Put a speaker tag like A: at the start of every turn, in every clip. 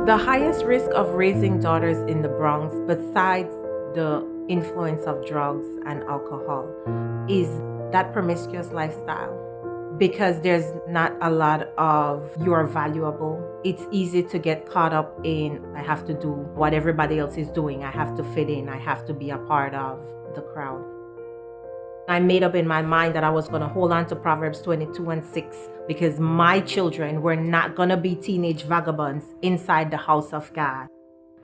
A: The highest risk of raising daughters in the Bronx, besides the influence of drugs and alcohol, is that promiscuous lifestyle. Because there's not a lot of you are valuable. It's easy to get caught up in I have to do what everybody else is doing. I have to fit in. I have to be a part of the crowd. I made up in my mind that I was going to hold on to Proverbs 22:6 because my children were not going to be teenage vagabonds inside the house of God.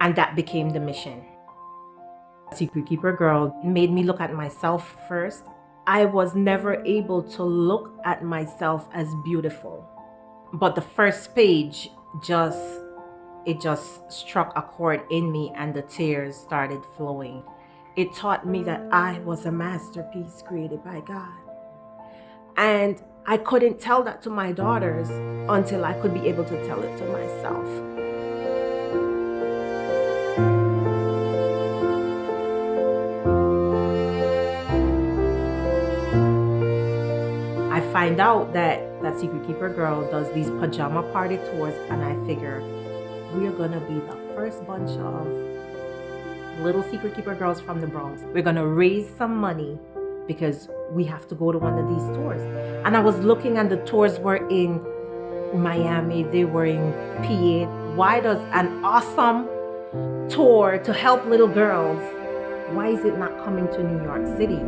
A: And that became the mission. Secret Keeper Girl made me look at myself first. I was never able to look at myself as beautiful. But the first page just struck a chord in me and the tears started flowing. It taught me that I was a masterpiece created by God. And I couldn't tell that to my daughters until I could be able to tell it to myself. I find out that Secret Keeper Girl does these pajama party tours, and I figure we are gonna be the first bunch of little Secret Keeper girls from the Bronx. We're gonna raise some money because we have to go to one of these tours. And I was looking, and the tours were in Miami, they were in PA. Why does an awesome tour to help little girls, why is it not coming to New York City?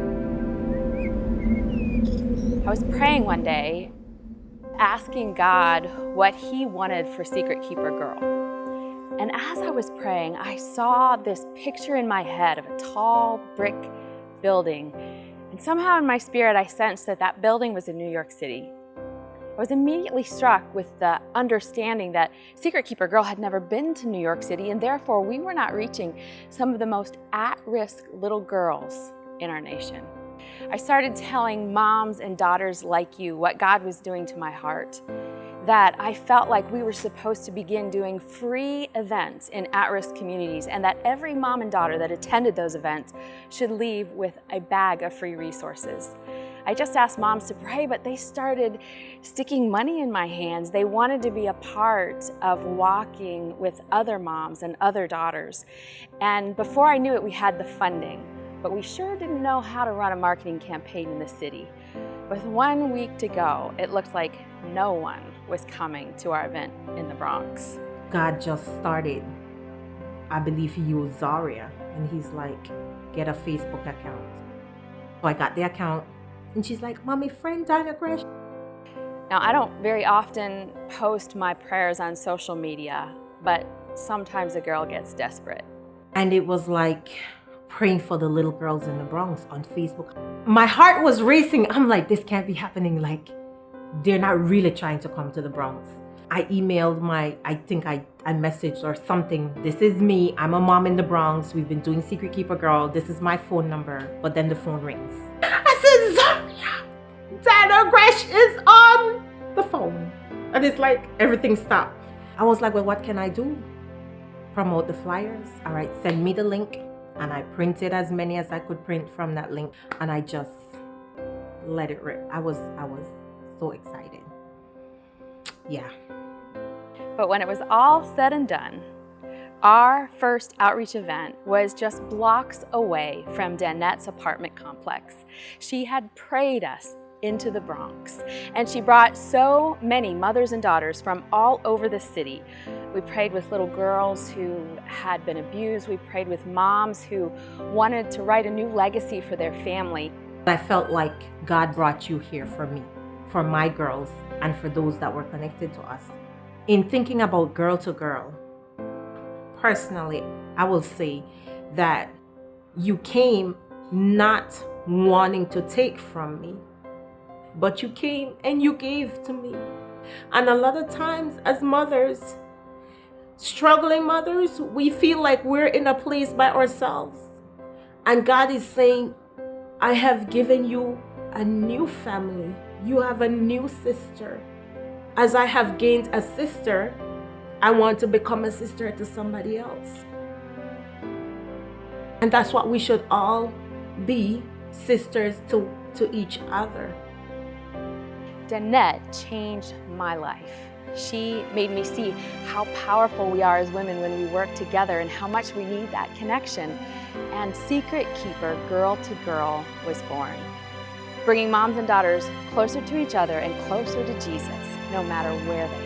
B: I was praying one day, asking God what He wanted for Secret Keeper Girl. And as I was praying, I saw this picture in my head of a tall brick building. And somehow in my spirit, I sensed that that building was in New York City. I was immediately struck with the understanding that Secret Keeper Girl had never been to New York City, and therefore we were not reaching some of the most at-risk little girls in our nation. I started telling moms and daughters like you what God was doing to my heart, that I felt like we were supposed to begin doing free events in at-risk communities, and that every mom and daughter that attended those events should leave with a bag of free resources. I just asked moms to pray, but they started sticking money in my hands. They wanted to be a part of walking with other moms and other daughters. And before I knew it, we had the funding, but we sure didn't know how to run a marketing campaign in the city. With 1 week to go, it looked like no one was coming to our event in the Bronx.
A: God just started, I believe he used Zaria, and he's like, get a Facebook account. So I got the account, and she's like, Mommy, friend Danet.
B: Now, I don't very often post my prayers on social media, but sometimes a girl gets desperate.
A: And it was like praying for the little girls in the Bronx on Facebook. My heart was racing. I'm like, this can't be happening. Like, they're not really trying to come to the Bronx. I emailed I think I messaged or something. This is me. I'm a mom in the Bronx. We've been doing Secret Keeper Girl. This is my phone number. But then the phone rings. I said, Zaria, Danet is on the phone. And it's like everything stopped. I was like, well, what can I do? Promote the flyers. All right, send me the link. And I printed as many as I could print from that link. And I just let it rip. I was so excited. Yeah.
B: But when it was all said and done, our first outreach event was just blocks away from Danet's apartment complex. She had prayed us into the Bronx, and she brought so many mothers and daughters from all over the city. We prayed with little girls who had been abused. We prayed with moms who wanted to write a new legacy for their family.
A: I felt like God brought you here for me, for my girls, and for those that were connected to us. In thinking about girl to girl, personally, I will say that you came not wanting to take from me, but you came and you gave to me. And a lot of times as mothers, struggling mothers, we feel like we're in a place by ourselves. And God is saying, I have given you a new family. You have a new sister. As I have gained a sister, I want to become a sister to somebody else. And that's what we should all be, sisters to each other.
B: Danet changed my life. She made me see how powerful we are as women when we work together and how much we need that connection. And Secret Keeper Girl to Girl was born, bringing moms and daughters closer to each other and closer to Jesus, no matter where they are.